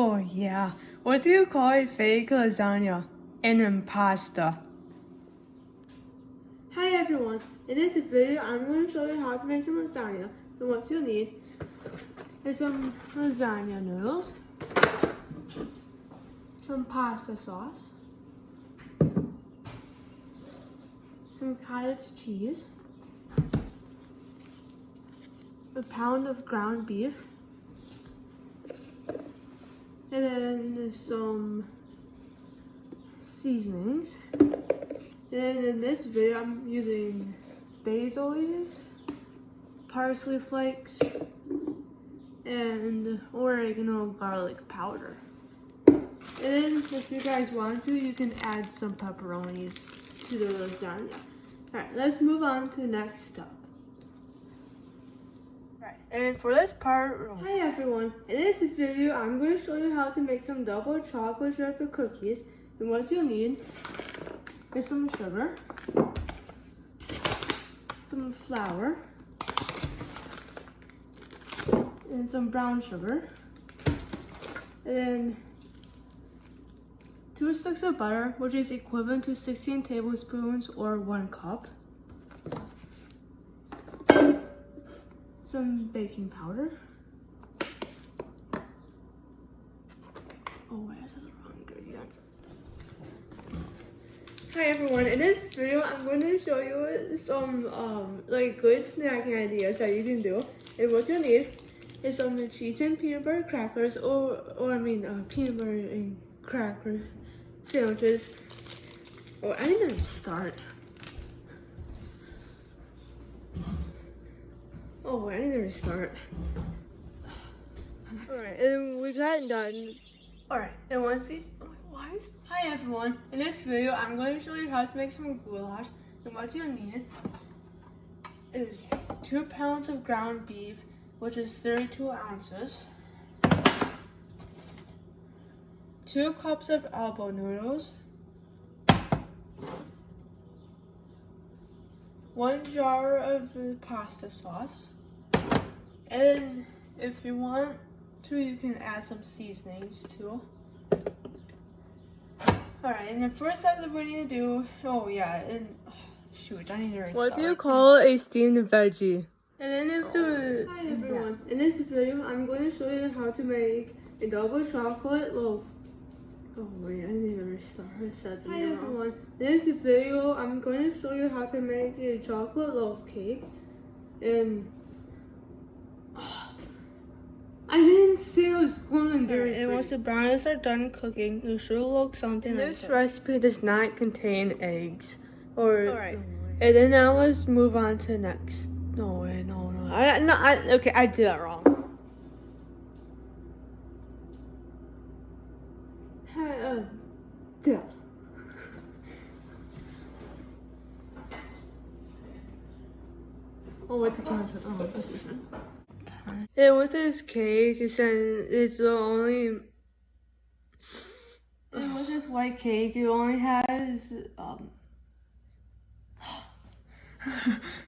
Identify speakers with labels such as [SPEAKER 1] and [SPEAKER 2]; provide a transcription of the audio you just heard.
[SPEAKER 1] Oh yeah, what do you call a fake lasagna? An impasta. Hi everyone, in this video I'm going to show you how to make some lasagna. And what you'll need is some lasagna noodles, some pasta sauce, some cottage cheese, a pound of ground beef, and then some seasonings. And in this video, I'm using basil leaves, parsley flakes, and oregano garlic powder. And then if you guys want to, you can add some pepperonis to the lasagna. Alright, let's move on to the next step. And for this part, hi everyone, in this video I'm going to show you how to make some double chocolate chip cookies. And what you'll need is some sugar, some flour, and some brown sugar, and then 2 sticks of butter, which is equivalent to 16 tablespoons or 1 cup. Some baking powder. Oh, I said the wrong ingredient. Hi everyone, in this video I'm going to show you some like good snacking ideas that you can do. And what you need is some cheese and peanut butter crackers, or peanut butter and cracker sandwiches. Oh, I didn't even start. Oh, I need to restart. Alright, and we got it done. Alright, and once these... Hi everyone, in this video I'm going to show you how to make some goulash. And what you'll need is 2 pounds of ground beef, which is 32 ounces. 2 cups of elbow noodles. 1 jar of pasta sauce. And if you want to, you can add some seasonings too. Alright, and the first step that we need to do, shoot, I need to restart. What do you call a steamed veggie? And then hi everyone, in this video I'm going to show you how to make a double chocolate loaf. Oh wait, I didn't even reset the Hi everyone, in this video I'm going to show you how to make a chocolate loaf cake. And I didn't say I was going to do it. And once the brownies are done cooking, it should look something like this. This recipe does not contain eggs. Alright. And then now let's move on to the next. No. Okay, I did that wrong. Oh, what the concept? Oh, position. And with this cake, it's only. And with this white cake, it only has